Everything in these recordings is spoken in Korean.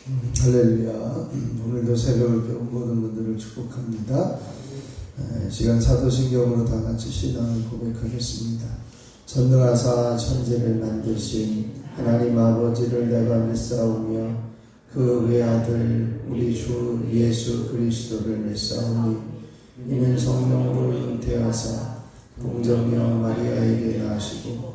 할렐루야. 오늘도 새벽을 깨운 모든 분들을 축복합니다. 시간 사도신경으로 다 같이 신앙을 고백하겠습니다. 전능하사 천지를 만드신 하나님 아버지를 내가 믿사오며 그 외아들 우리 주 예수 그리스도를 믿사오니 이는 성령으로 잉태하사 동정녀 마리아에게 나시고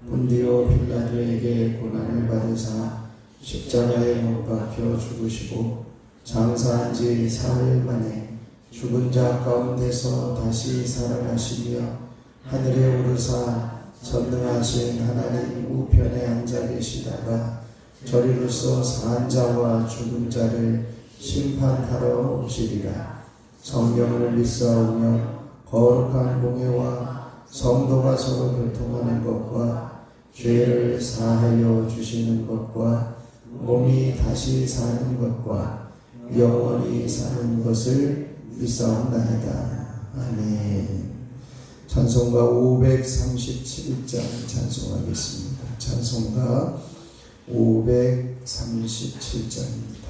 본디오 빌라도에게 고난을 받으사 십자가에 못 박혀 죽으시고 장사한 지 사흘 만에 죽은 자 가운데서 다시 살아나시며 하늘에 오르사 전능하신 하나님 우편에 앉아 계시다가 저리로서 산 자와 죽은 자를 심판하러 오시리라. 성령을 믿사오며 거룩한 공예와 성도가 서로 교통하는 것과 죄를 사하여 주시는 것과 몸이 다시 사는 것과 영원히 사는 것을 믿사옵나이다. 아멘. 찬송가 537장 찬송하겠습니다. 찬송가 537장입니다.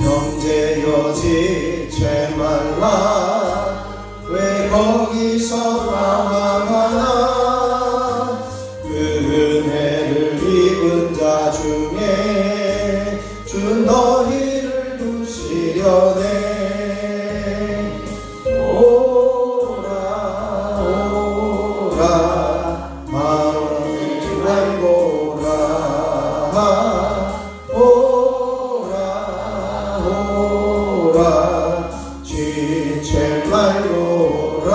형제여지 죄 말라 왜 거기서 방황하나 그 은혜를 입은 자 중에 주 너희를 두시려네. 오라 오라 마음을 말고라 지체 말고라.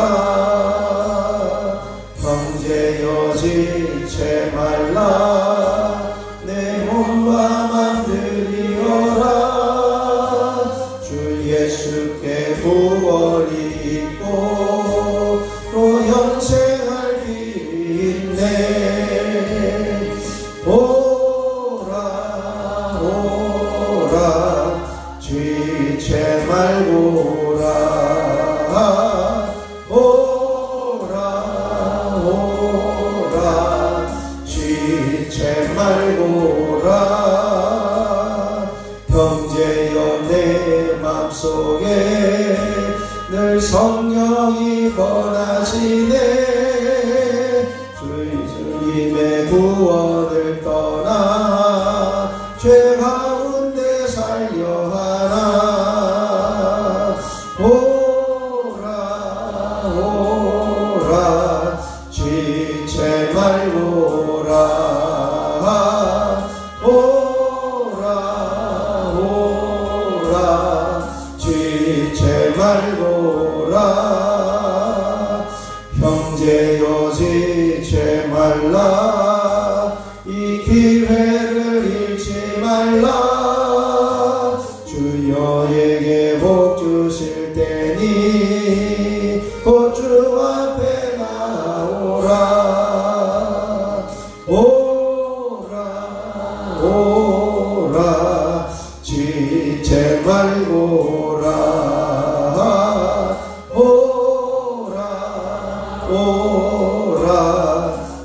형제여 지체 말라 내 몸과 맘들이어라. 주 예수께 구원이 있고 또 영생할 길이 있네. 오라 오라 지체 말고 형제여 내 맘속에 늘 성령이 권하시네. 주님의 구원을 떠나 죄 가운데 살려 하나. 오라 오라 지체 말고라. 지체 말고라. 형제여 지체 말라 이 기회를 잃지 말라. 주여에게 복 주실 때니 곧 주 앞에 나오라. 오라 오라 지체 말고라. 오라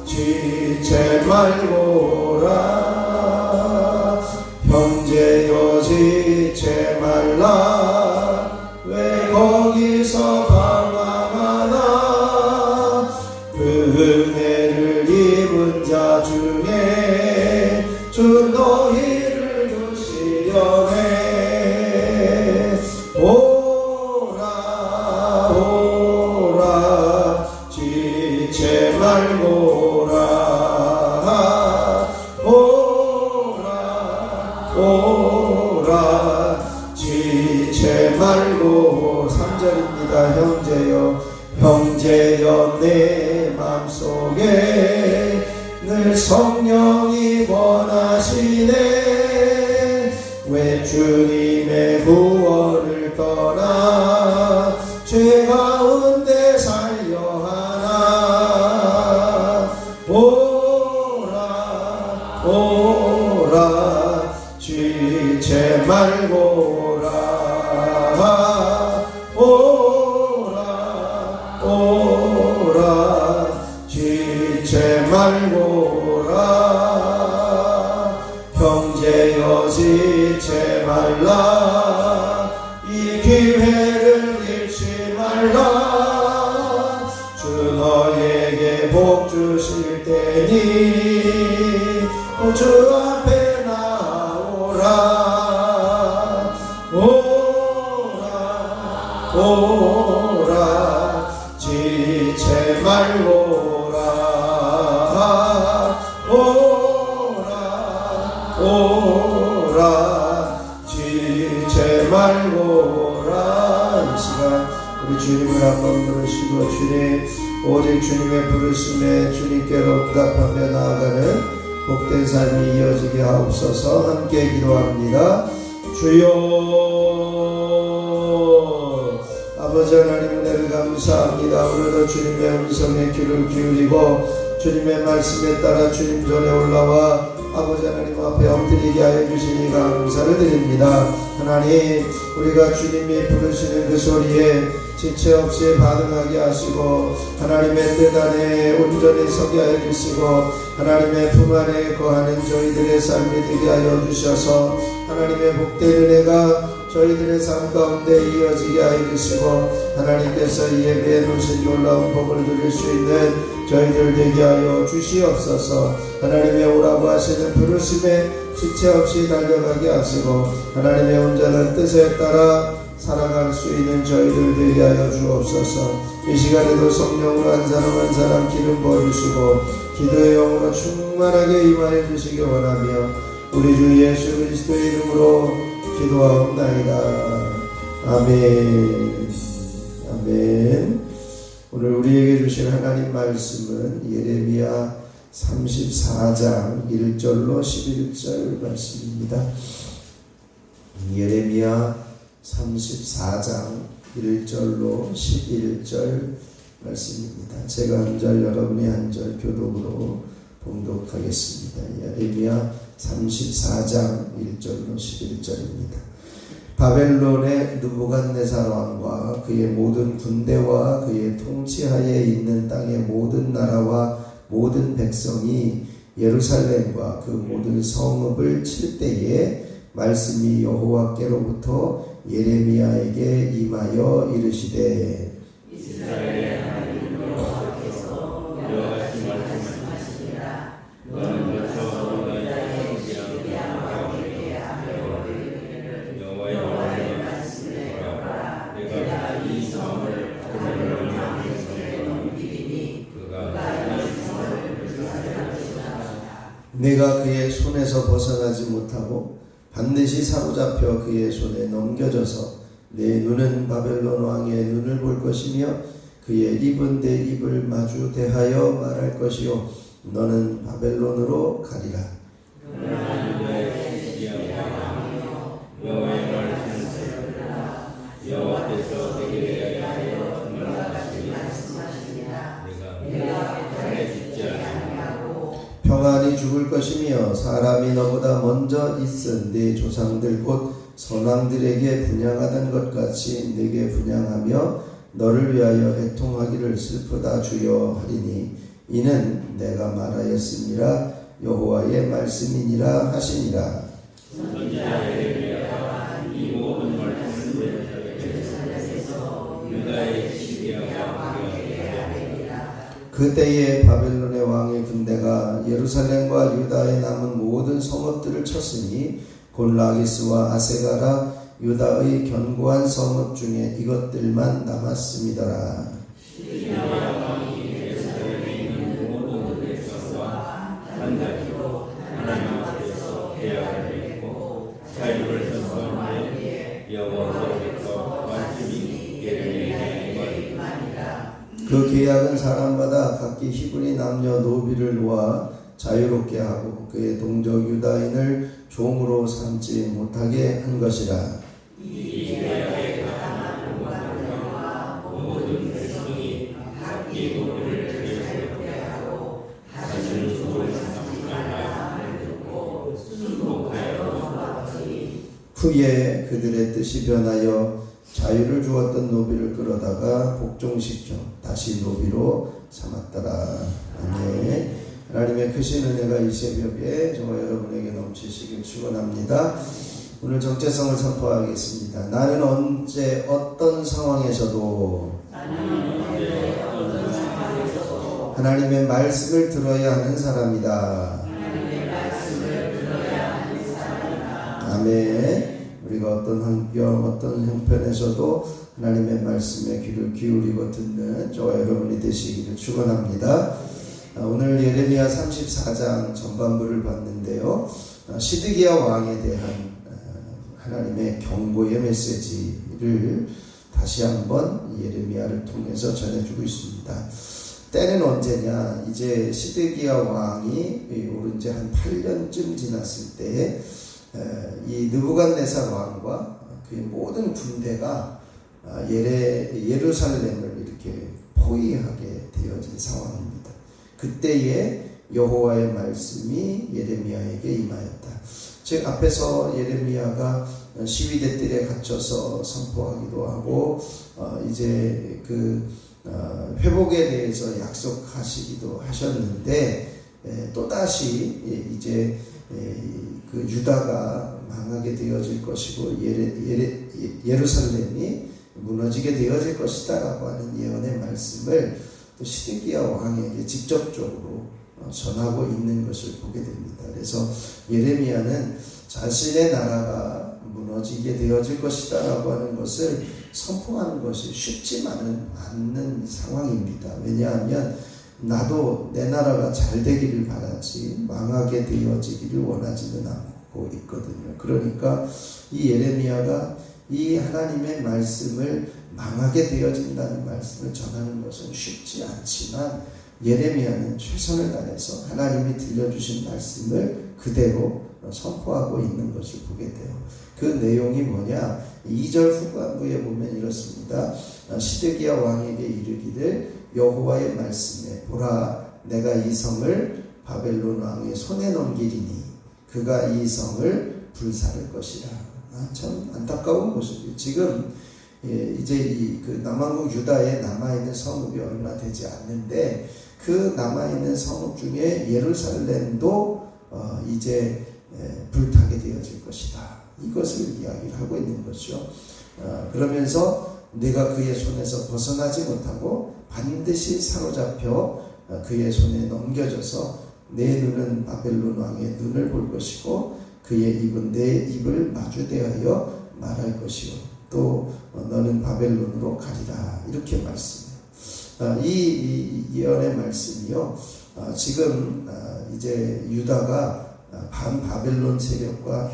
지체 말고라. 형제여 지체 말라 왜 거기서 방황하나 그 은혜를 입은 자 중에 주 너희를 두시려네. 오라 오라 지체 말고라. 오라 오라 지체 말고. 3절입니다. 형제여 내 맘속에 늘 성령이 권하시네. 왜 주님의 구원을 떠나 죄 가운데 살려 하나. 오라 오라 지체 말고라. 오라 오라 지체 말고 오라 지체 말고 오라. 이 시간 우리 주님을 한번 부르시고 주님 오직 주님의 부르심에 주님께로 응답하며 나아가는 복된 삶이 이어지게 하옵소서. 함께 기도합니다. 주여 아버지 하나님 은혜를 감사합니다. 오늘도 주님의 음성에 귀를 기울이고 주님의 말씀에 따라 주님 전에 올라와 아버지 하나님 앞에 엎드리게 하여 주시니 감사를 드립니다. 하나님 우리가 주님이 부르시는 그 소리에 지체 없이 반응하게 하시고 하나님의 뜻 안에 온전히 서게 하여 주시고 하나님의 품 안에 거하는 저희들의 삶이 되게 하여 주셔서 하나님의 복된 은혜가 저희들의 삶 가운데 이어지게 하여 주시고 하나님께서 이 예배에 놓으신 놀라운 복을 누릴 수 있는 저희들 되게 하여 주시옵소서. 하나님의 오라고 하시는 부르심에 지체 없이 달려가게 하시고 하나님의 온전한 뜻에 따라 살아갈 수 있는 저희들 되게 하여 주옵소서. 이 시간에도 성령으로 한 사람 기름 부어주시고 기도의 영으로 충만하게 임하여 주시기 원하며 우리 주 예수 그리스도의 이름으로 기도하옵나이다. 아멘. 아멘. 오늘 우리에게 주신 하나님 말씀은 예레미야 34장 1절로 11절 말씀입니다. 예레미야 34장 1절로 11절 말씀입니다. 제가 한 절 여러분이 한 절 교독으로 봉독하겠습니다. 예레미야 34장 1절로 11절입니다. 바벨론의 느부갓네살 왕과 그의 모든 군대와 그의 통치하에 있는 땅의 모든 나라와 모든 백성이 예루살렘과 그 모든 성읍을 칠 때에 말씀이 여호와께로부터 예레미야에게 임하여 이르시되 이스라엘의 하나님 여호와께서 이와 같이 말씀하시니라. 너는 가서 너희의 시기야에게 하며 이르기를 여호와의 말씀에 오라. 내가 이 성을 바벨론 왕의 손에 넘기리니 그가 이 성을 불사할 것이다. 내가 그의 손에서 벗어나지 못하고 반드시 사로잡혀 그의 손에 넘겨져서 내 눈은 바벨론 왕의 눈을 볼 것이며 그의 입은 내 입을 마주 대하여 말할 것이요 너는 바벨론으로 가리라. 여호와의 말씀을 들으라. 여호와께서 내게 하여 정말 같이 말씀하시니라. 내가 발에 짓지 아니하고 평안히 죽을 것이며 사람이 너보다 먼저 있은 네 조상들 곧 선왕들에게 분향하던 것 같이 내게 분향하며 너를 위하여 애통하기를 슬프다 주여 하리니 이는 내가 말하였음이라 여호와의 말씀이니라 하시니라. 선지자 예레미야가 이 모든 말씀을 예루살렘에서 유다의 시기야와 왕에게 하리라. 그때에 바벨론의 왕의 군대가 예루살렘과 유다에 남은 모든 성읍들을 쳤으니 곧 라기스와 아세가라 유다의 견고한 성읍 중에 이것들만 남았음이더라. 시리야 왕이 예루살렘에 있는 모든 백성과 단자기로 하나님 앞에서 계약을 맺고 자유를 선포하되 여호와께서 말씀이 예레미야에게 임하니라. 그 계약은 사람마다 각기 히브리 남녀 노비를 놓아 자유롭게 하고 그의 동족 유다인을 종으로 삼지 못하게 한 것이라. 이 계약에 가담한 공관과 모든 백성이 각기 노비를 자유롭게 하고 다시는 종을 삼지 말라 함을 듣고 순복하여 넘어갔더니 후에 그들의 뜻이 변하여 자유를 주었던 노비를 끌어다가 복종시켜 다시 노비로 삼았더라. 아멘. 하나님의 크신 은혜가 이 새벽에 저와 여러분에게 넘치시길 축원합니다. 오늘 정체성을 선포하겠습니다. 나는 언제 어떤 상황에서도 하나님의 말씀을 들어야 하는 사람이다. 아멘. 우리가 어떤 환경, 어떤 형편에서도 하나님의 말씀에 귀를 기울이고 듣는 저와 여러분이 되시기를 축원합니다. 오늘 예레미야 34장 전반부를 봤는데요. 시드기야 왕에 대한 하나님의 경고의 메시지를 다시 한번 예레미야를 통해서 전해주고 있습니다. 때는 언제냐? 이제 시드기야 왕이 오른 지 한 8년쯤 지났을 때에 이 느부갓네살 왕과 그의 모든 군대가 예루살렘을 이렇게 포위하게 되어진 상황입니다. 그때에 여호와의 말씀이 예레미야에게 임하였다. 즉 앞에서 예레미야가 시위대들에 갇혀서 선포하기도 하고 이제 그 회복에 대해서 약속하시기도 하셨는데 또다시 이제 그 유다가 망하게 되어질 것이고 예루살렘이 무너지게 되어질 것이다 라고 하는 예언의 말씀을 또 시드기야 왕에게 직접적으로 전하고 있는 것을 보게 됩니다. 그래서 예레미야는 자신의 나라가 무너지게 되어질 것이다 라고 하는 것을 선포하는 것이 쉽지만은 않는 상황입니다. 왜냐하면 나도 내 나라가 잘 되기를 바라지 망하게 되어지기를 원하지는 않고 있거든요. 그러니까 이 예레미야가 이 하나님의 말씀을 망하게 되어진다는 말씀을 전하는 것은 쉽지 않지만 예레미야는 최선을 다해서 하나님이 들려주신 말씀을 그대로 선포하고 있는 것을 보게 돼요. 그 내용이 뭐냐? 2절 후반부에 보면 이렇습니다. 시드기야 왕에게 이르기를 여호와의 말씀에 보라, 내가 이 성을 바벨론 왕의 손에 넘기리니 그가 이 성을 불사를 것이라. 참 안타까운 모습이에요. 지금 이제 그 남왕국 유다에 남아있는 성읍이 얼마 되지 않는데 그 남아있는 성읍 중에 예루살렘도 이제 불타게 되어질 것이다. 이것을 이야기를 하고 있는 것이죠. 그러면서 내가 그의 손에서 벗어나지 못하고 반드시 사로잡혀 그의 손에 넘겨져서 내 눈은 바벨론 왕의 눈을 볼 것이고 그의 입은 내 입을 마주대하여 말할 것이요 또 너는 바벨론으로 가리라. 이렇게 말씀해요. 이 예언의 말씀이요. 지금 이제 유다가 반바벨론 세력과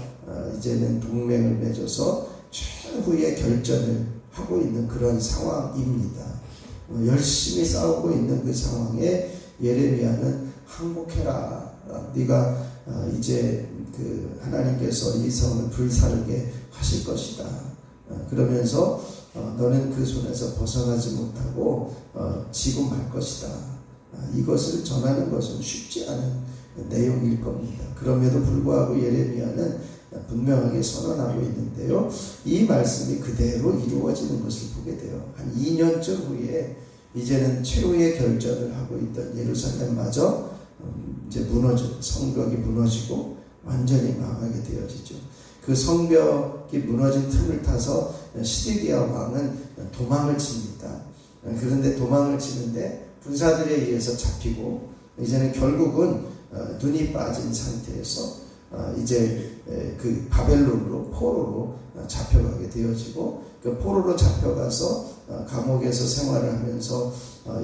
이제는 동맹을 맺어서 최후의 결전을 하고 있는 그런 상황입니다. 열심히 싸우고 있는 그 상황에 예레미야는 항복해라. 네가 이제 그 하나님께서 이 성을 불사르게 하실 것이다. 그러면서 너는 그 손에서 벗어나지 못하고 지고 말 것이다. 이것을 전하는 것은 쉽지 않은 내용일 겁니다. 그럼에도 불구하고 예레미야는 분명하게 선언하고 있는데요. 이 말씀이 그대로 이루어지는 것을 보게 돼요. 한 2년쯤 후에 이제는 최후의 결전을 하고 있던 예루살렘마저 이제 성벽이 무너지고 완전히 망하게 되어지죠. 그 성벽이 무너진 틈을 타서 시드기야 왕은 도망을 칩니다. 그런데 도망을 치는데 군사들에 의해서 잡히고 이제는 결국은 눈이 빠진 상태에서 이제 그 바벨론으로 포로로 잡혀가게 되어지고 그 포로로 잡혀가서 감옥에서 생활을 하면서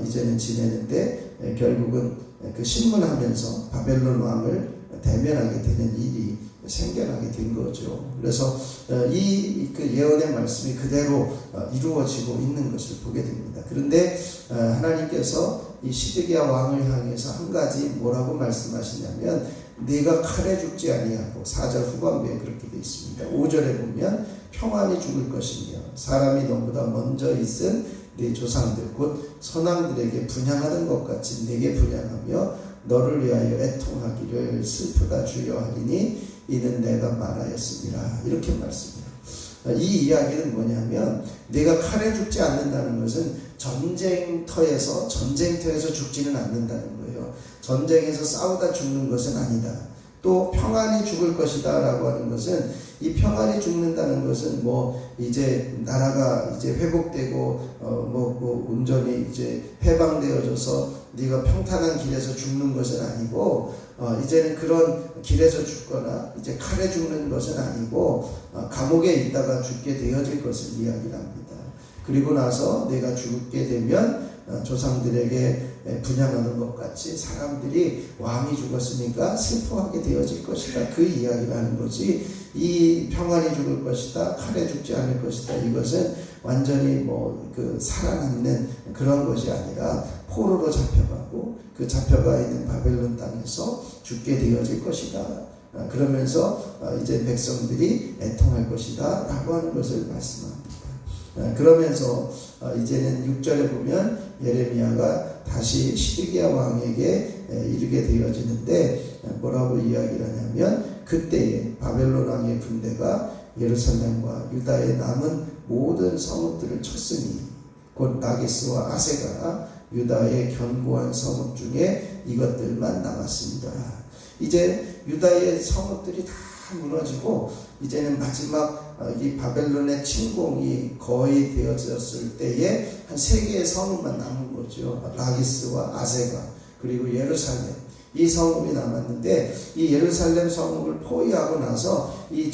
이제는 지내는데 결국은 그 신문하면서 바벨론 왕을 대면하게 되는 일이 생겨나게 된 거죠. 그래서 그 예언의 말씀이 그대로 이루어지고 있는 것을 보게 됩니다. 그런데 하나님께서 이 시드기야 왕을 향해서 한 가지 뭐라고 말씀하시냐면 네가 칼에 죽지 아니하고 4절 후반부에 그렇게 되어 있습니다. 5절에 보면 평안히 죽을 것이며 사람이 너보다 먼저 있은 네 조상들 곧 선왕들에게 분향하는 것 같이 내게 분향하며 너를 위하여 애통하기를 슬프다 주여 하리니 이는 내가 말하였습니다. 이렇게 말씀해요. 이 이야기는 뭐냐면 내가 칼에 죽지 않는다는 것은 전쟁터에서 죽지는 않는다는 거예요. 전쟁에서 싸우다 죽는 것은 아니다. 또 평안히 죽을 것이다 라고 하는 것은, 이 평안히 죽는다는 것은 뭐 이제 나라가 이제 회복되고 온전히 이제 해방되어져서 네가 평탄한 길에서 죽는 것은 아니고, 이제는 그런 길에서 죽거나 이제 칼에 죽는 것은 아니고 감옥에 있다가 죽게 되어질 것을 이야기를 합니다. 그리고 나서 내가 죽게 되면 조상들에게 분양하는 것 같이 사람들이 왕이 죽었으니까 슬퍼하게 되어질 것이다, 그 이야기를 하는 거지. 이 평안히 죽을 것이다, 칼에 죽지 않을 것이다, 이것은 완전히 살아남는 그런 것이 아니라 포로로 잡혀가고 그 잡혀가 있는 바벨론 땅에서 죽게 되어질 것이다. 그러면서 이제 백성들이 애통할 것이다 라고 하는 것을 말씀합니다. 그러면서 이제는 6절에 보면 예레미야가 다시 시드기야 왕에게 이르게 되어지는데, 뭐라고 이야기를 하냐면, 그때에 바벨론 왕의 군대가 예루살렘과 유다에 남은 모든 성읍들을 쳤으니, 곧 라기스와 아세가 유다의 견고한 성읍 중에 이것들만 남았습니다. 이제 유다의 성읍들이 다 무너지고 이제는 마지막 이 바벨론의 침공이 거의 되어졌을 때에 한 3개의 성읍만 남은 거죠. 라기스와 아세가 그리고 예루살렘, 이 성읍이 남았는데, 이 예루살렘 성읍을 포위하고 나서 이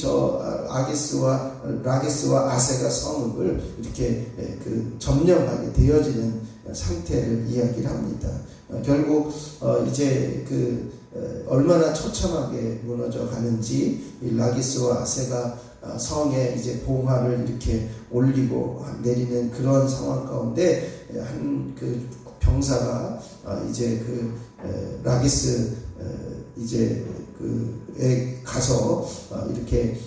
라기스와 아세가 성읍을 이렇게 점령하게 되어지는 상태를 이야기를 합니다. 결국 이제 얼마나 처참하게 무너져 가는지, 이 라기스와 아세가 성에 이제 봉화를 이렇게 올리고 내리는 그런 상황 가운데 한 병사가 이제 라기스 에 가서 이렇게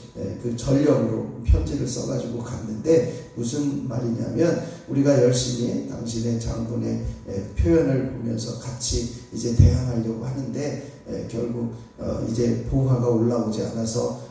전령으로 편지를 써가지고 갔는데, 무슨 말이냐면, 우리가 열심히 당신의 장군의 표현을 보면서 같이 이제 대항하려고 하는데 결국 이제 봉화가 올라오지 않아서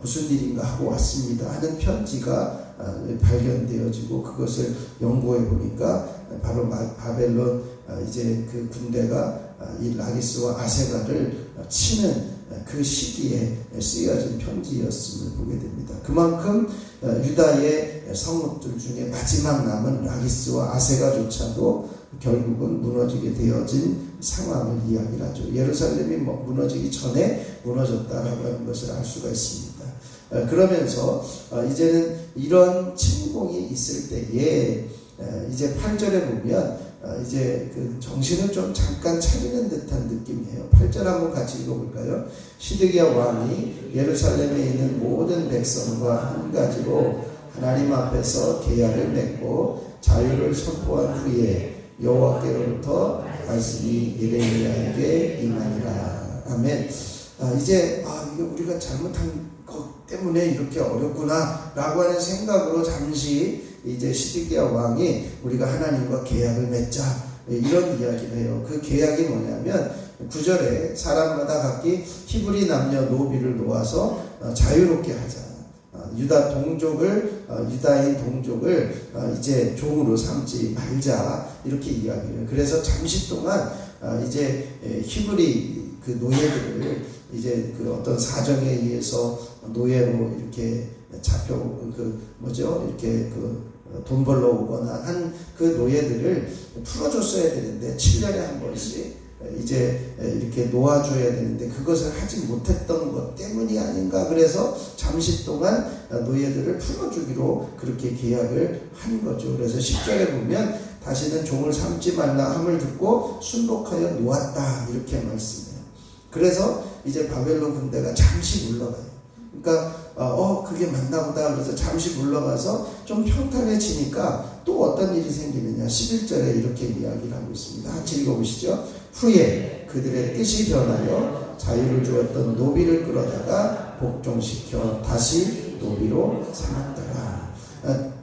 무슨 일인가 하고 왔습니다 하는 편지가 발견되어지고, 그것을 연구해 보니까 바로 바벨론 이제 그 군대가 이 라기스와 아세가를 치는 그 시기에 쓰여진 편지였음을 보게 됩니다. 그만큼 유다의 성읍들 중에 마지막 남은 라기스와 아세가조차도 결국은 무너지게 되어진 상황을 이야기를 하죠. 예루살렘이 무너지기 전에 무너졌다라고 하는 것을 알 수가 있습니다. 그러면서 이제는 이런 침공이 있을 때에 이제 8절에 보면 이제 정신을 좀 잠깐 차리는 듯한 느낌이에요. 8절 한번 같이 읽어볼까요? 시드기야 왕이 예루살렘에 있는 모든 백성과 한 가지로 하나님 앞에서 계약을 맺고 자유를 선포한 후에 여호와께로부터 말씀이 예레미야에게 임하니라. 아멘. 이제 이거 우리가 잘못한 것 때문에 이렇게 어렵구나 라고 하는 생각으로 잠시 이제 시드기야 왕이 우리가 하나님과 계약을 맺자, 이런 이야기를 해요. 그 계약이 뭐냐면 9절에 사람마다 각기 히브리 남녀 노비를 놓아서 자유롭게 하자. 유다인 동족을 이제 종으로 삼지 말자, 이렇게 이야기를 해요. 그래서 잠시 동안 이제 히브리 노예들을 이제 어떤 사정에 의해서 노예로 이렇게 잡혀 이렇게 돈 벌러 오거나 한 그 노예들을 풀어줬어야 되는데 7년에 한 번씩 이제 이렇게 놓아줘야 되는데 그것을 하지 못했던 것 때문이 아닌가. 그래서 잠시 동안 노예들을 풀어주기로 그렇게 계약을 한 거죠. 그래서 10절에 보면 다시는 종을 삼지 말라 함을 듣고 순복하여 놓았다, 이렇게 말씀해요. 그래서 이제 바벨론 군대가 잠시 물러가요. 그러니까 그게 맞나 보다. 그래서 잠시 물러가서 좀 평탄해지니까 또 어떤 일이 생기느냐. 11절에 이렇게 이야기를 하고 있습니다. 같이 읽어보시죠. 후에 그들의 뜻이 변하여 자유를 주었던 노비를 끌어다가 복종시켜 다시 노비로 삼았더라.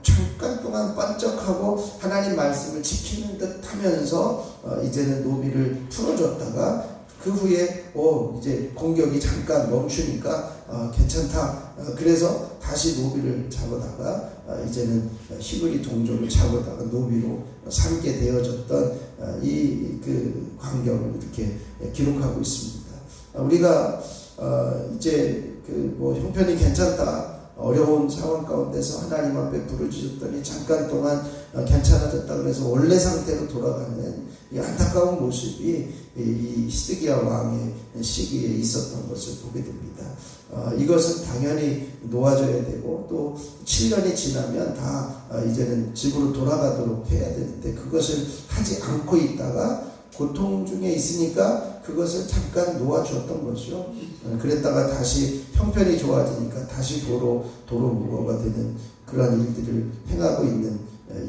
잠깐 동안 반짝하고 하나님 말씀을 지키는 듯 하면서 이제는 노비를 풀어줬다가 그 후에 이제 공격이 잠깐 멈추니까 괜찮다. 그래서 다시 노비를 잡아다가 이제는 히브리 동족을 잡아다가 노비로 삼게 되어졌던 이 광경을 이렇게 기록하고 있습니다. 우리가 이제 형편이 괜찮다, 어려운 상황 가운데서 하나님 앞에 부르짖었더니 잠깐 동안 괜찮아졌다 그래서 원래 상태로 돌아가는 이 안타까운 모습이 이 시드기야 왕의 시기에 있었던 것을 보게 됩니다. 이것은 당연히 놓아줘야 되고 또 7년이 지나면 다 이제는 집으로 돌아가도록 해야 되는데 그것을 하지 않고 있다가 고통 중에 있으니까 그것을 잠깐 놓아주었던 것이요. 그랬다가 다시 형편이 좋아지니까 다시 도로 무거가 되는 그러한 일들을 행하고 있는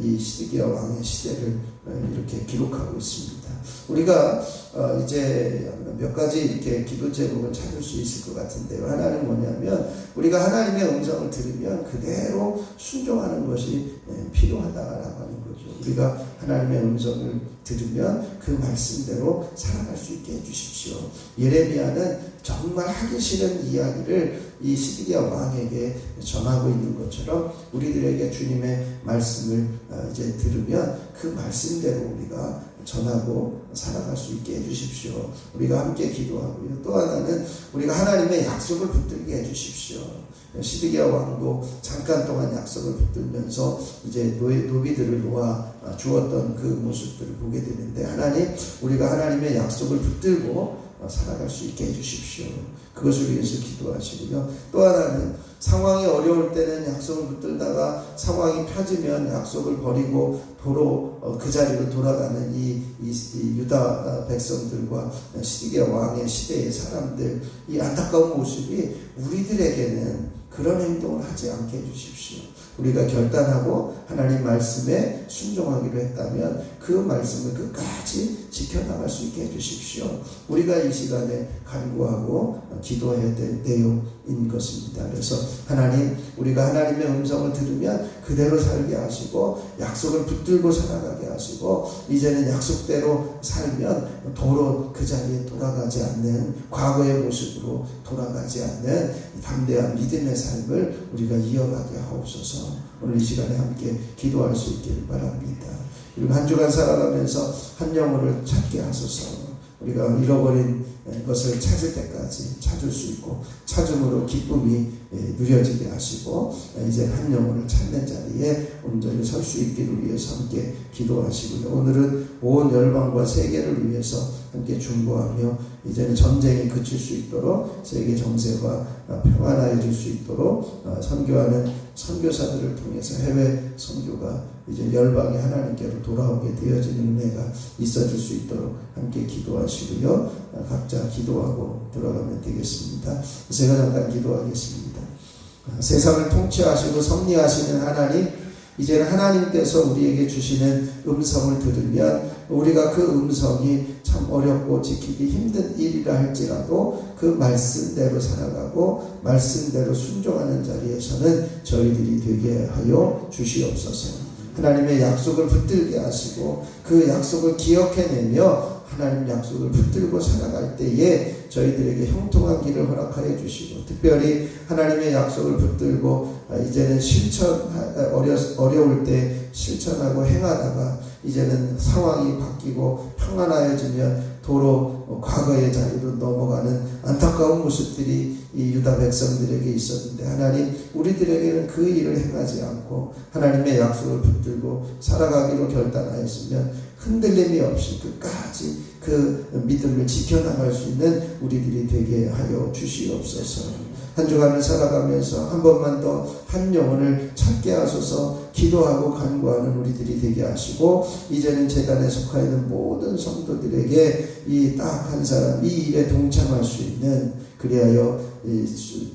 이 시드기야 왕의 시대를 이렇게 기록하고 있습니다. 우리가 이제 몇 가지 이렇게 기도 제목을 찾을 수 있을 것 같은데요. 하나는 뭐냐면 우리가 하나님의 음성을 들으면 그대로 순종하는 것이 필요하다라고 하는 거죠. 우리가 하나님의 음성을 들으면 그 말씀대로 살아갈 수 있게 해주십시오. 예레미야는 정말 하기 싫은 이야기를 이 시드기야 왕에게 전하고 있는 것처럼 우리들에게 주님의 말씀을 이제 들으면 그 말씀대로 우리가 전하고 살아갈 수 있게 해주십시오. 우리가 함께 기도하고요. 또 하나는 우리가 하나님의 약속을 붙들게 해주십시오. 시드기야 왕도 잠깐 동안 약속을 붙들면서 이제 노비들을 놓아 주었던 그 모습들을 보게 되는데 하나님, 우리가 하나님의 약속을 붙들고 살아갈 수 있게 해주십시오. 그것을 위해서 기도하시고요. 또 하나는 상황이 어려울 때는 약속을 붙들다가 상황이 펴지면 약속을 버리고 도로 그 자리로 돌아가는 이 유다 백성들과 시드기야 왕의 시대의 사람들, 이 안타까운 모습이 우리들에게는 그런 행동을 하지 않게 해주십시오. 우리가 결단하고 하나님 말씀에 순종하기로 했다면 그 말씀을 끝까지 지켜나갈 수 있게 해주십시오. 우리가 이 시간에 간구하고 기도해야 될 내용인 것입니다. 그래서 하나님, 우리가 하나님의 음성을 들으면 그대로 살게 하시고 약속을 붙들고 살아가게 하시고 이제는 약속대로 살면 도로 그 자리에 돌아가지 않는 과거의 모습으로 돌아가지 않는 담대한 믿음의 삶을 우리가 이어가게 하옵소서. 오늘 이 시간에 함께 기도할 수 있기를 바랍니다. 그리고 한 주간 살아가면서 한 영혼을 찾게 하소서. 우리가 잃어버린 것을 찾을 때까지 찾을 수 있고 찾음으로 기쁨이 누려지게 하시고 이제 한 영혼을 찾는 자리에 온전히 설 수 있기를 위해서 함께 기도하시고요. 오늘은 온 열방과 세계를 위해서 함께 중보하며 이제는 전쟁이 그칠 수 있도록 세계 정세가 평안해질 수 있도록 선교하는 선교사들을 통해서 해외 선교가 이제 열방이 하나님께로 돌아오게 되어지는 은혜가 있어질 수 있도록 함께 기도하시고요. 각자 기도하고 들어가면 되겠습니다. 제가 잠깐 기도하겠습니다. 세상을 통치하시고 섭리하시는 하나님, 이제는 하나님께서 우리에게 주시는 음성을 들으면 우리가 그 음성이 참 어렵고 지키기 힘든 일이라 할지라도 그 말씀대로 살아가고 말씀대로 순종하는 자리에서는 저희들이 되게 하여 주시옵소서. 하나님의 약속을 붙들게 하시고 그 약속을 기억해내며 하나님 약속을 붙들고 살아갈 때에 저희들에게 형통한 길을 허락하여 주시고 특별히 하나님의 약속을 붙들고 이제는 어려울 때 실천하고 행하다가 이제는 상황이 바뀌고 평안하여지면 도로 과거의 자리로 넘어가는 안타까운 모습들이 이 유다 백성들에게 있었는데 하나님, 우리들에게는 그 일을 행하지 않고 하나님의 약속을 붙들고 살아가기로 결단하였으면 흔들림이 없이 끝까지 그 믿음을 지켜나갈 수 있는 우리들이 되게 하여 주시옵소서. 한 주간을 살아가면서 한 번만 더 한 영혼을 찾게 하소서. 기도하고 간구하는 우리들이 되게 하시고 이제는 제단에 속하 있는 모든 성도들에게 이 딱 한 사람 이 일에 동참할 수 있는, 그리하여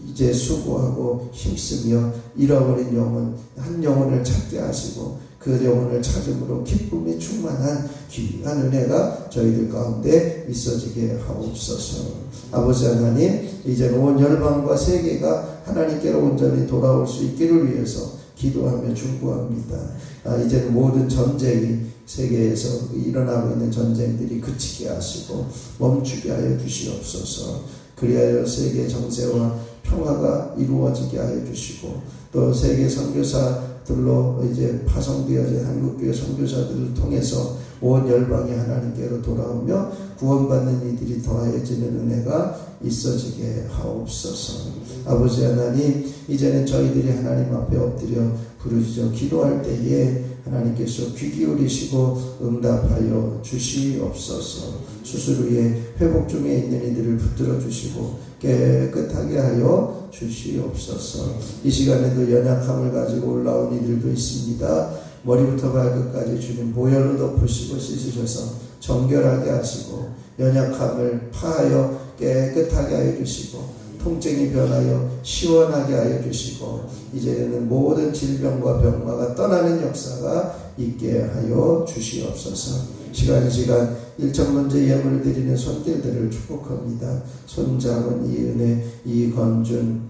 이제 수고하고 힘쓰며 잃어버린 영혼 한 영혼을 찾게 하시고 그 영혼을 찾음으로 기쁨이 충만한 귀한 은혜가 저희들 가운데 있어지게 하옵소서. 아버지 하나님, 이제 온 열방과 세계가 하나님께로 온전히 돌아올 수 있기를 위해서 기도하며 중보합니다. 이제는 모든 전쟁이 세계에서 일어나고 있는 전쟁들이 그치게 하시고 멈추게 하여 주시옵소서. 그리하여 세계 정세와 평화가 이루어지게 하여 주시고 또 세계 선교사 선교사들로 이제 파송되어진 한국교회 선교사들을 통해서 온 열방이 하나님께로 돌아오며 구원받는 이들이 더하여지는 은혜가 있어지게 하옵소서. 아버지 하나님, 이제는 저희들이 하나님 앞에 엎드려 부르짖어 기도할 때에 하나님께서 귀 기울이시고 응답하여 주시옵소서. 수술 후에 회복 중에 있는 이들을 붙들어 주시고 깨끗하게 하여 주시옵소서. 이 시간에도 연약함을 가지고 올라온 이들도 있습니다. 머리부터 발끝까지 주님 보혈로 덮으시고 씻으셔서 정결하게 하시고 연약함을 파하여 깨끗하게 하여 주시고 통증이 변하여 시원하게 하여 주시고 이제는 모든 질병과 병마가 떠나는 역사가 있게 하여 주시옵소서. 시간 1,000번째 예물을 드리는 손길들을 축복합니다. 손자문, 이은혜, 이건준,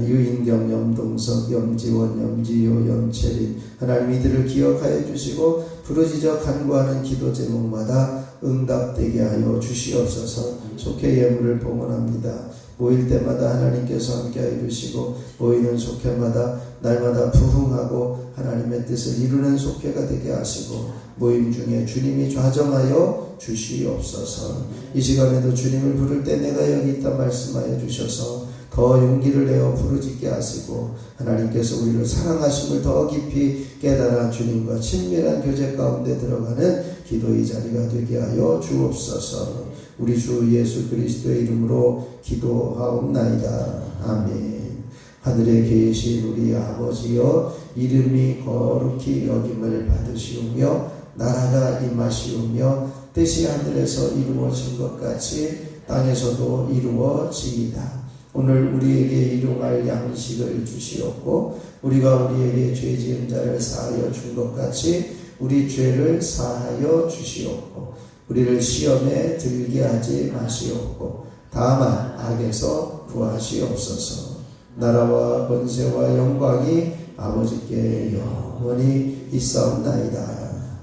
유인경, 염동석, 염지원, 염지효, 염채린, 하나님 이들을 기억하여 주시고 부르짖어 간구하는 기도 제목마다 응답되게 하여 주시옵소서. 속회 예물을 봉헌합니다. 모일 때마다 하나님께서 함께하여 주시고 모이는 속회마다 날마다 부흥하고 하나님의 뜻을 이루는 속회가 되게 하시고 모임 중에 주님이 좌정하여 주시옵소서. 이 시간에도 주님을 부를 때 내가 여기 있다 말씀하여 주셔서 더 용기를 내어 부르짖게 하시고 하나님께서 우리를 사랑하심을 더 깊이 깨달아 주님과 친밀한 교제 가운데 들어가는 기도의 자리가 되게 하여 주옵소서. 우리 주 예수 그리스도의 이름으로 기도하옵나이다. 아멘. 하늘에 계신 우리 아버지여, 이름이 거룩히 여김을 받으시오며 나라가 임하시오며 뜻이 하늘에서 이루어진 것 같이 땅에서도 이루어지이다. 오늘 우리에게 일용할 양식을 주시옵고 우리가 우리에게 죄 지은 자를 사하여 준 것 같이 우리 죄를 사하여 주시옵고 우리를 시험에 들게 하지 마시옵고 다만 악에서 구하시옵소서. 나라와 권세와 영광이 아버지께 영원히 있사옵나이다.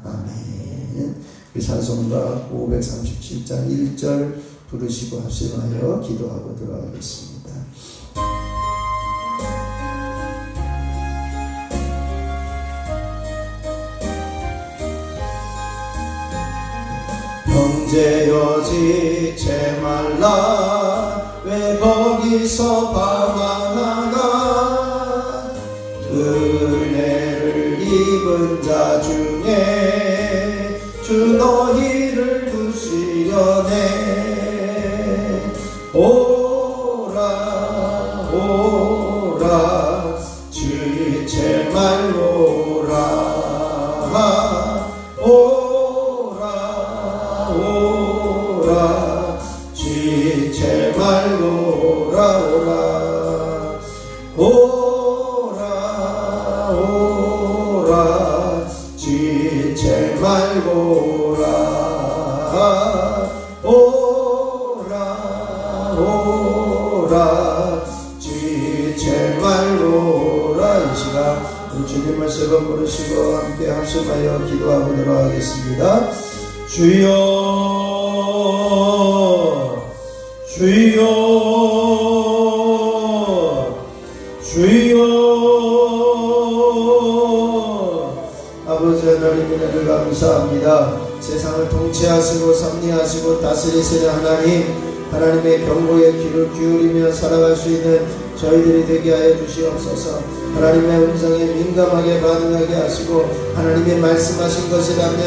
아멘. 우리 찬송가 537장 1절 부르시고 합심하여 기도하고 들어가겠습니다. 형제여 지체 말라 왜 거기서 방황하나 은혜를 입은 자 중에 주 너희를 부시려네. 오라 오라 지체 말로라. 오라 오라 지체 말로라. 오라 오라 지체 말고라. 오라 지체 말고라. 이 시간 우리 주님을 세 번 부르시고 함께 합심하여 기도하고 들어가겠습니다. 주여 주여 주여. 아버지 하나님 은혜를 감사합니다. 세상을 통치하시고 섭리하시고 다스리시는 하나님의 경고에 귀를 기울이며 살아갈 수 있는 저희들이 되게 하여 주시옵소서. 하나님의 음성에 민감하게 반응하게 하시고 하나님의 말씀하신 것이라면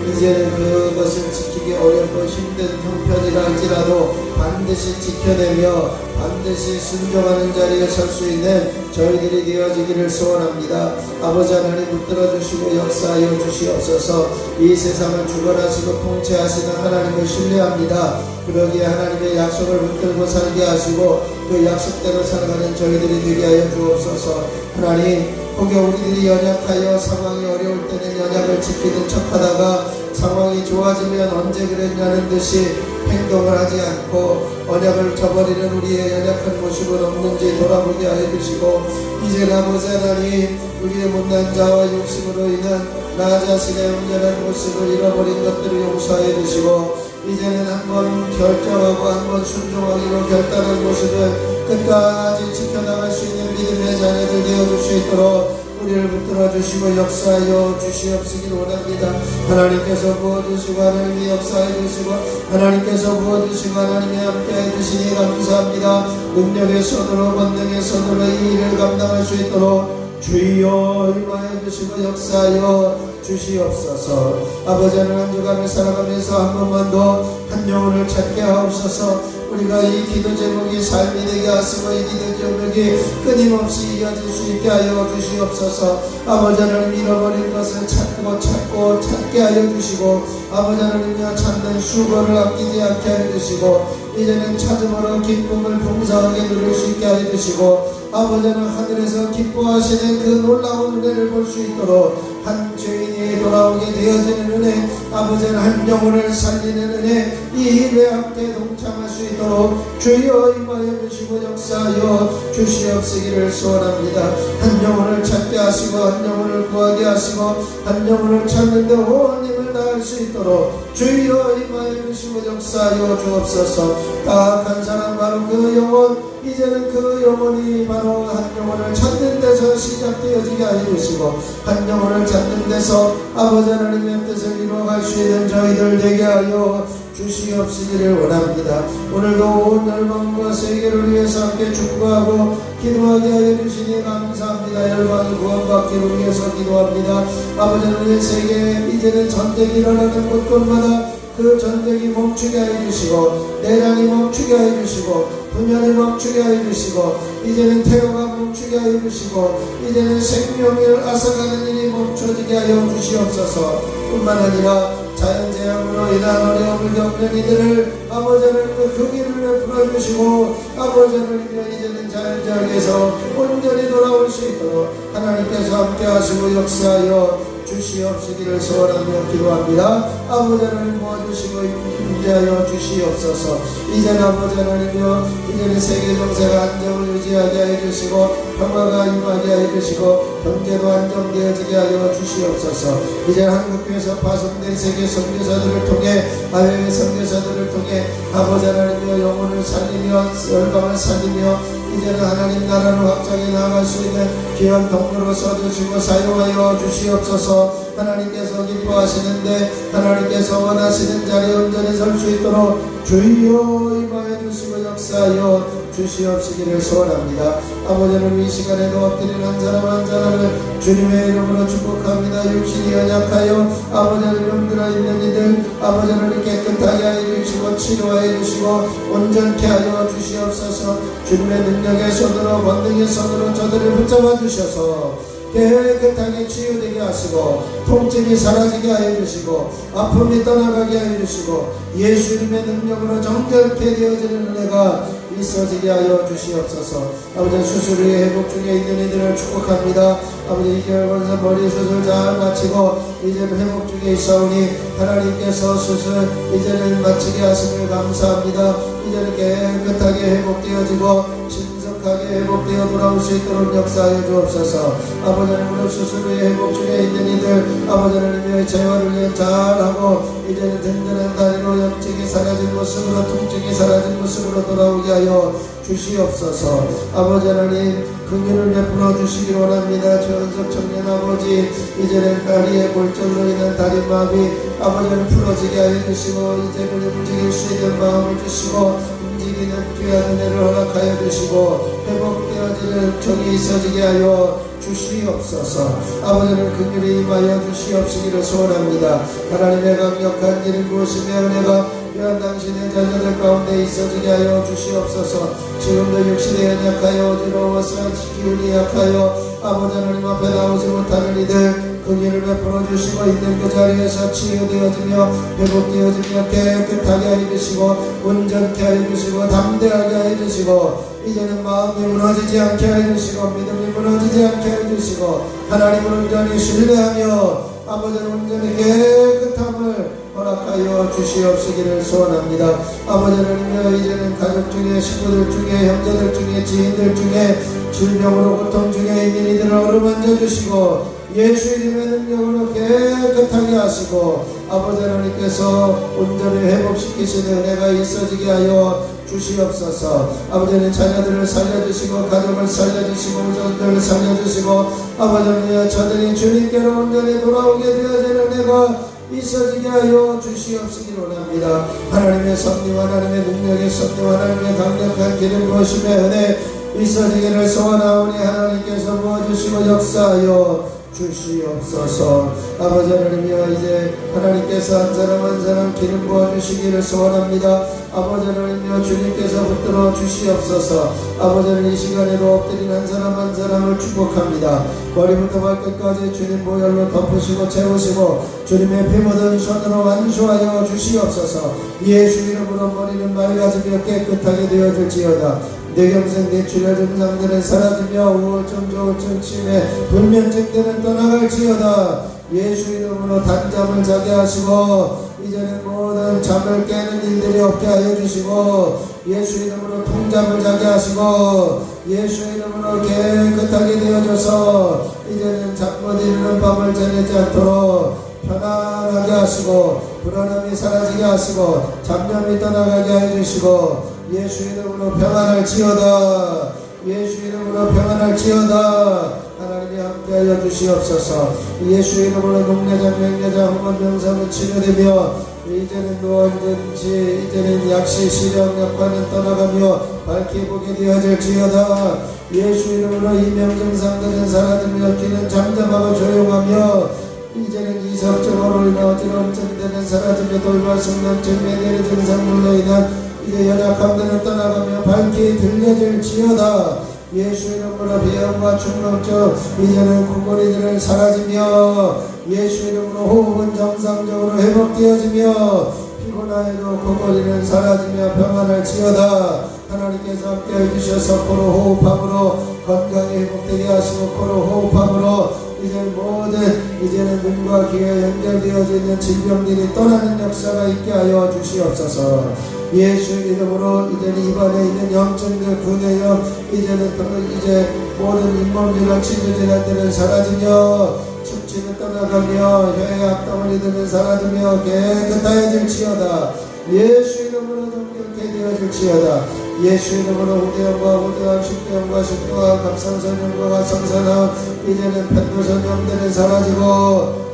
이제는 그것을 지키기 어렵고 힘든 형편이라 할지라도 반드시 지켜내며 반드시 순종하는 자리에 설 수 있는 저희들이 되어지기를 소원합니다. 아버지 하나님 붙들어 주시고 역사하여 주시옵소서. 이 세상을 주관하시고 통치하시는 하나님을 신뢰합니다. 그러기에 하나님의 약속을 붙들고 살게 하시고 그 약속대로 살아가는 저희들이 되게 하여 주옵소서. 하나님, 혹여 우리들이 연약하여 상황이 어려울 때는 연약을 지키는 척하다가 상황이 좋아지면 언제 그랬냐는 듯이 행동을 하지 않고 언약을 저버리는 우리의 연약한 모습은 없는지 돌아보게 하여 주시고 이제는 아버지 하나님, 우리의 못난 자와 욕심으로 인한 나 자신의 온전한 모습을 잃어버린 것들을 용서하여 주시고 이제는 한번 결정하고 한번 순종하기로 결단한 모습을 끝까지 지켜나갈 수 있는 믿음의 자녀들 되어줄 수 있도록 우리를 붙들어 주시고 역사하여 주시옵시길 원합니다. 하나님께서 부어주시고 하나님이 역사해 주시고 하나님께서 부어주시고 하나님이 함께해 주시니 감사합니다. 능력의 손으로 권능의 손으로 이 일을 감당할 수 있도록 주여 임하여 주시고 역사하여 주시옵소서. 아버지는 한 주간을 살아가면서 한 번만 더 한 영혼을 찾게 하옵소서. 우리가 이 기도 제목이 삶이 되게 하시고 이 기도 제목이 끊임없이 이어질 수 있게 하여 주시옵소서. 아버지 하나님 잃어버린 것을 찾고 찾게 하여 주시고 아버지 하나님이여 찾는 수고를 아끼지 않게 하여 주시고 이제는 찾음으로 기쁨을 풍성하게 누릴 수 있게 하여 주시고 아버지는 하늘에서 기뻐하시는 그 놀라운 은혜를 볼 수 있도록 한 죄인이 돌아오게 되어지는 은혜, 아버지는 한 영혼을 살리는 은혜, 이 일에 함께 동참할 수 있도록 주여 임하여 주시고 역사하여 주시옵시기를 소원합니다. 한 영혼을 찾게 하시고 한 영혼을 구하게 하시고 한 영혼을 찾는데 온 힘을 다할 수 있도록 주여 임하여 주시고 역사하여 주옵소서. 다악한 사람 바로 그 영혼, 이제는 그 영혼이 바로 한 영혼을 찾는 데서 시작되어지게 하여 주시고 한 영혼을 찾는 데서 아버지 하나님의 뜻을 이루어갈 수 있는 저희들 되게 하여 주시옵시기를 원합니다. 오늘도 온 열방과 세계를 위해서 함께 축구하고 기도하게 하여 주시니 감사합니다. 열방이 구원받기를 위해서 기도합니다. 아버지 하나님의 세계에 이제는 전쟁이 일어나는 곳곳마다 그 전쟁이 멈추게 하여 주시고 내란이 멈추게 하여 주시고 분열이 멈추게 하여 주시고 이제는 테러가 멈추게 하여 주시고 이제는 생명을 앗아가는 일이 멈춰지게 하여 주시옵소서. 뿐만 아니라 자연재앙으로 인한 어려움을 겪는 이들을 아버지 하나님의 그 길을 베풀어 주시고 아버지 하나님의 이제는 자연재앙에서 온전히 돌아올 수 있도록 하나님께서 함께 하시고 역사하여 주시옵시기를 소원하며 기도합니다. 아버지 하나님 모아주시고 임재하여 주시옵소서. 이제는 아버지 하나님이여 이제는 세계 정세가 안정을 유지하게 하여 주시고 평화가 임하게 하여 주시고 경제도 안정되어지게 하여 주시옵소서. 이제 한국교회에서 파송된 세계 선교사들을 통해 아베의 선교사들을 통해 아버지 하나님이여 영혼을 살리며 열방을 살리며 이제는 하나님 나라를 확장해 나아갈 수 있는 귀한 통로로 써주시고 사용하여 주시옵소서. 하나님께서 기뻐하시는데 하나님께서 원하시는 자리에 온전히 설 수 있도록 주여 임하여 주시고 역사하여 주시옵시기를 소원합니다. 아버지는 이 시간에도 엎드린 한 사람 한 사람을 주님의 이름으로 축복합니다. 육신이 연약하여 아버지를 병들어 있는 이들 아버지를 깨끗하게 하여 주시고 치료하여 주시고 온전케 하여 주시옵소서. 주님의 능력의 손으로 권능의 손으로 저들을 붙잡아 주셔서 깨끗하게 치유되게 하시고 통증이 사라지게 하여 주시고 아픔이 떠나가게 하여 주시고 예수님의 능력으로 정결케 되어지는 은혜가 있어지게 하여 주시옵소서. 아버지 수술 후에 회복 중에 있는 이들을 축복합니다. 아버지 2개월 권사 머리 수술 잘 마치고 이제는 회복 중에 있사오니 하나님께서 수술 이제는 마치게 하심을 감사합니다. 이제는 깨끗하게 회복되어지고 신속하게 회복되어 돌아올 수 있도록 역사하여 주옵소서. 아버지 하나님 수술 후에 회복 중에 있는 이들 아버지 하나님의 재활을 잘하고 이제는 든든한 다리로 염증이 사라진 모습으로 통증이 사라진 모습으로 돌아오게 하여 주시옵소서. 아버지 하나님 긍휼을 베풀어 주시기 원합니다. 최원석 청년 아버지 이제는 다리의 골절로 인한 다리마비 아버지를 풀어지게 하여 주시고 이제 그를 움직일 수 있는 마음을 주시고 움직이는 귀한 은혜를 허락하여 주시고 회복되어지는 적이 있어지게 하여 주시옵소서. 아버지는 긍휼히 임하여 주시옵시기를 소원합니다. 하나님의 강력한 일을 부으시며 은혜가 귀한 당신의 자녀들 가운데 있어지게 하여 주시옵소서. 지금도 육신에 연약하여 어지러워서 기운이 약하여 아버지 하나님 앞에 나오지 못하는 이들 긍휼을 베풀어 주시고 있는 그 자리에서 치유되어지며 회복되어지며 깨끗하게 하여 주시고 온전케 하여 주시고 담대하게 하여 주시고 이제는 마음이 무너지지 않게 하여 주시고 믿음이 무너지지 않게 하여 주시고 하나님을 온전히 신뢰하며 아버지는 온전히 깨끗함을 허락하여 주시옵시기를 소원합니다. 아버지 하나님이여 이제는 가족 중에 식구들 중에 형제들 중에 지인들 중에 질병으로 고통 중에 있는 이들을 어루만져 주시고 예수 이름의 능력으로 깨끗하게 하시고 아버지 하나님께서 온전히 회복시키시는 은혜가 있어지게 하여 주시옵소서. 아버지는 자녀들을 살려주시고 가족을 살려주시고 우정들을 살려주시고 아버지 하나님 저들이 주님께로 온전히 돌아오게 되어지는 은혜가 있어지게 하여 주시옵시기 원합니다. 하나님의 섭리와 하나님의 능력의 섭리와 하나님의 강력한 기름 부으심의 은혜 있어지기를 소원하오니 하나님께서 부어주시고 역사하여 주시옵소서. 아버지 하나님이여 이제 하나님께서 한 사람 한 사람 기름 부어주시기를 소원합니다. 아버지 하나님이여 주님께서 붙들어 주시옵소서. 아버지는 이 시간에도 엎드린 한 사람 한 사람을 축복합니다. 머리부터 발끝까지 주님 보혈로 덮으시고 채우시고 주님의 피 묻은 손으로 완수하여 주시옵소서. 예수 이름으로 머리는 맑아지며 깨끗하게 되어질지어다. 뇌경색 뇌출혈 증상들은 사라지며 우울증 조울증 치매 불면증들은 떠나갈지어다. 예수 이름으로 단잠을 자게 하시고 이제는 모든 잠을 깨는 일들이 없게 하여 주시고 예수 이름으로 통잠을 자게 하시고 예수 이름으로 깨끗하게 되어져서 이제는 잠 못 이루는 밤을 지내지 않도록 편안하게 하시고 불안함이 사라지게 하시고 잡념이 떠나가게 하여 주시고 예수 이름으로 평안할지어다. 예수 이름으로 평안할지어다. 하나님이 함께하여 주시옵소서. 예수 이름으로 녹내장 맹내장 홍원 병상은 치료되며 이제는 누워있든지 이제는 약시 시력 약과는 떠나가며 밝게 보게 되어질지어다. 예수 이름으로 이명증상들은 사라지며 귀는 잠잠하고 조용하며 이제는 이석증으로 인한 어지러움증들은 사라지며 돌발성난증 매개의 증상물로 인한 이제 연약함들은 떠나가며 밝게 들려질지어다. 예수 이름으로 비염과 충농증 이제는 코골이들은 사라지며 예수 이름으로 호흡은 정상적으로 회복되어지며 피곤하여도 코골이는 사라지며 평안할지어다. 하나님께서 함께해 주셔서 코로 호흡함으로 건강이 회복되게 하시고 코로 호흡함으로 이제는 모든 이제는 눈과 귀가 연결되어져 있는 질병들이 떠나는 역사가 있게 하여 주시옵소서. 예수 이름으로 이제는 입안에 있는 염증들 구내염 이제는 이제 모든 잇몸질환 치주질환들은 사라지며 침침이 떠나가며 혀의 앞덩어리들은 사라지며 깨끗하여질지어다. 예수 이름으로 정결케 되어질지어다. 예수 이름으로 후대염과 후대암 식도염과 식도암 갑상선염과 갑상선암 이제는 편도선염들은 사라지고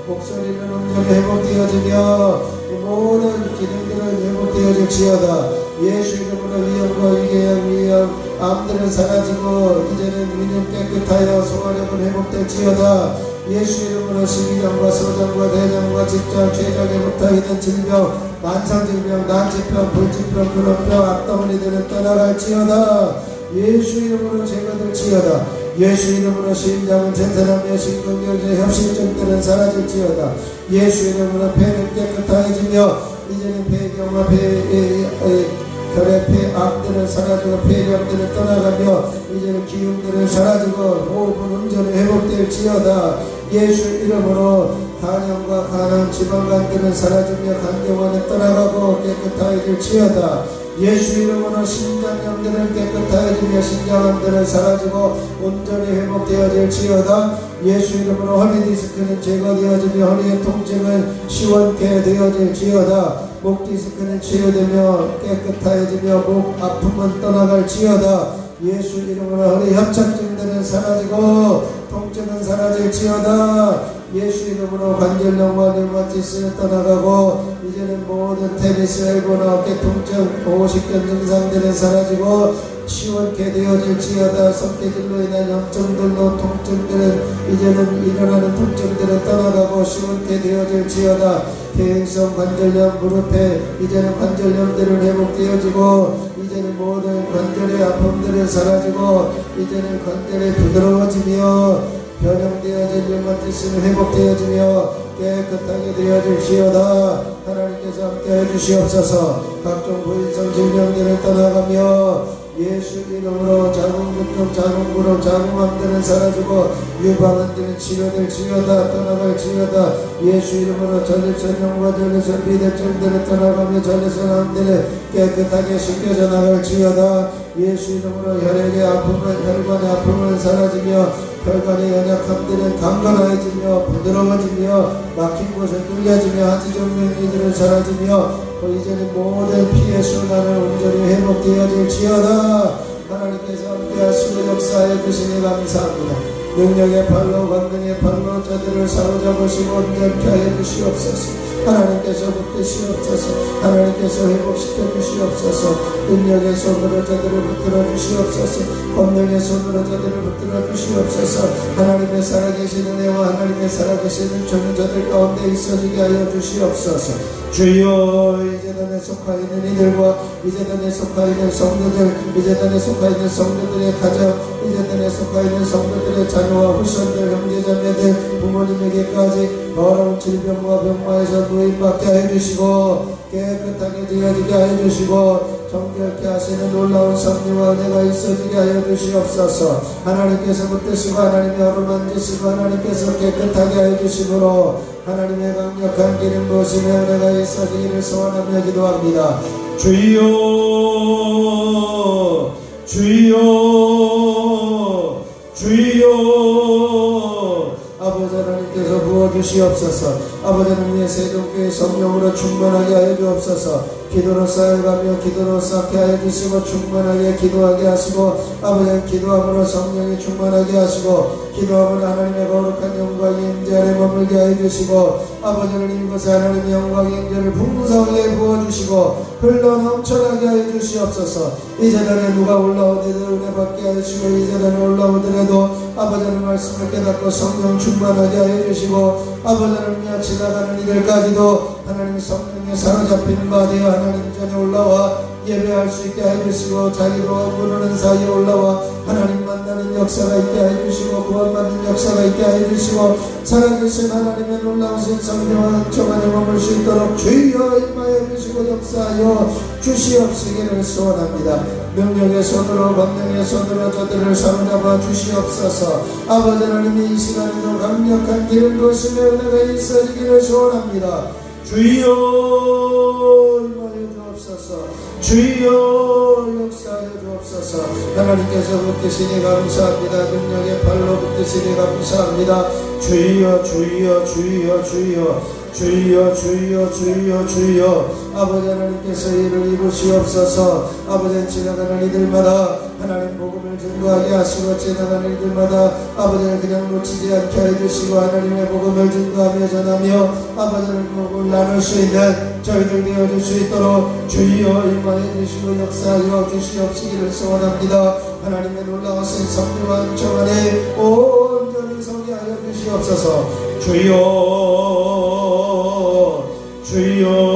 목소리는 온전히 회복되어지며 모든 기능들은 회복되어질지어다. 예수 이름으로 위염과 위궤양 위염 암들은 사라지고 이제는 위는 깨끗하여 소화력은 회복될지어다. 예수 이름으로 식이장과 소장과 대장과 직장 췌장에 붙어있는 질병 만상질병 난치병 불치병 그런병 앞덩어리들은 떠나갈지어다. 예수 이름으로 제거될지어다. 예수 이름으로 심장은 튼튼하며 심근경색 협심증들은 사라질지어다. 예수 이름으로 폐는 깨끗해지며 이제는 폐경화 혈액 폐암들은 사라지고 폐렴들은 떠나가며 이제는 기흉들은 사라지고 호흡은 온전히 회복될지어다. 예수 이름으로 간염과 간암 지방간들은 사라지며 간경화는 떠나가고 깨끗해질지어다. 예수 이름으로 심장염들은 깨끗해지며 심장암들은 사라지고 온전히 회복되어질지어다. 예수 이름으로 허리 디스크는 제거되어지며 허리의 통증은 시원케 되어질지어다. 목 디스크는 치유되며 깨끗해지며 목 아픔은 떠나갈지어다. 예수 이름으로 허리 협착증들은 사라지고 통증은 사라질지어다. 예수 이름으로 관절염과 류마티스는 떠나가고 이제는 모든 테니스 엘보나 어깨 통증 오십견 증상들은 사라지고 시원케 되어질지어다. 성계질로 인한 염증들로 통증들은 이제는 일어나는 통증들은 떠나가고 시원케 되어질지어다. 퇴행성 관절염 무릎에 이제는 관절염들은 회복되어지고 이제는 모든 관절의 아픔들은 사라지고 이제는 관절이 부드러워지며 변형되어진 류마티스는 회복되어지며 깨끗하게 되어질지어다. 하나님께서 함께해 주시옵소서. 각종 부인성 질병들은 떠나가며 예수 이름으로 자궁근종 자궁부로 자궁암들은 사라지고 유방암들은 치료될지어다. 떠나갈지어다. 예수 이름으로 전립선염과 전립선 비대증들은 떠나가며 전립선암들은 깨끗하게 씻겨져 나갈지어다. 예수 이름으로 혈액의 아픔은 혈관의 아픔은 사라지며 혈관의 연약함들은 강건해지며 부드러워지며 막힌 곳을 뚫려지며 하지정맥류들은 사라지며 이제는 모든 피의 순환을 온전히 회복되어질지어다. 하나님께서 함께하시고 역사하여 주시니 감사합니다. 능력의 팔로 권능의 팔로 저들을 사로잡으시고 온전케 하여 주시옵소서. 하나님께서 붙드시옵소서. 하나님께서 회복시켜 주시옵소서. 능력의 손으로 저들을 붙들어 주시옵소서. 권능의 손으로 저들을 붙들어 주시옵소서. 하나님의 살아계신 은혜와 하나님의 살아계신 은총이 저들 가운데 있어지게 하여 주시옵소서. 주여, 이제단에 속하 있는 이들과 이제단에 속하 있는 성도들, 이제단에 속하 있는 성도들의 가정, 이제단에 속하 있는 성도들의 자녀와 후손들, 형제자매들, 부모님에게까지 더러운 질병과 병마에서 노임받게 하여 주시고 깨끗하게 되어지게 하여 주시고 정결케 하시는 놀라운 섭리와 은혜가 있어지게 하여 주시옵소서. 하나님께서 붙드시고 하나님의 어루만지시고 하나님께서 깨끗하게 하여 주시므로 하나님의 강력한 기름 부으심의 은혜가 있어지기를 소원하며 기도합니다. 주여, 주여, 주여. 아버지 하나님께서 부어주시옵소서. 아버지 하나님의 세종교회 성령으로 충만하게 하여 주옵소서. 기도로 쌓여가며 기도로 쌓게 하여 주시고 충만하게 기도하게 하시고 아버지 기도함으로 성령이 충만하게 하시고 기도함으로 하나님의 거룩한 영광이 임재 안에 머물게 하여 주시고 아버지 하나님 이곳에 하나님의 영광 임재를 풍성하게 부어주시고 흘러 넘쳐나게 하여 주시옵소서. 이 재단에 누가 올라오더라도 은혜 받게 하시고 이 재단에 올라오더라도 아버지 하나님 말씀을 깨닫고 성령 충만하게 하여 주시고 아버지 하나님 지나가는 이들까지도 하나님 성령에 사로잡힌 바 되어 하나님 전에 올라와 예배할 수 있게 해주시고 자기로 부르는 사이에 올라와 하나님 만나는 역사가 있게 해주시고 구원받는 역사가 있게 해주시고 살아계신 하나님의 놀라우신 성령과 은총 안에 머물 수 있도록 주여 임하여 주시고 역사하여 주시옵시기를 소원합니다. 능력의 손으로 권능의 손으로 저들을 사로잡아 주시옵소서. 아버지 하나님이 이 시간에도 강력한 기름 부으심의 은혜가 있어지기를 소원합니다. 주여 임하여 주옵소서. 주여 역사하여 주옵소서. 하나님께서 붙드시니 감사합니다. 능력의 팔로 붙드시니 감사합니다. 주여 주여 주여 주여 주여 주여 주여 주여. 아버지 하나님께서 이를 이루시옵소서. 아버지 지나가는 이들마다 하나님 복음을 증거하게 하시고 지나가는 이들마다 아버지를 그냥 놓치지 않게 해주시고 하나님의 복음을 증거하며 전하며 아버지를 복음을 나눌 수 있는 저희들 되어줄 수 있도록 주여 임하여 주시고 역사하여 주시옵시기를 소원합니다. 하나님의 놀라우신 성령과 은총 안에 온전히 서게 하여 주시옵소서. 주여 주여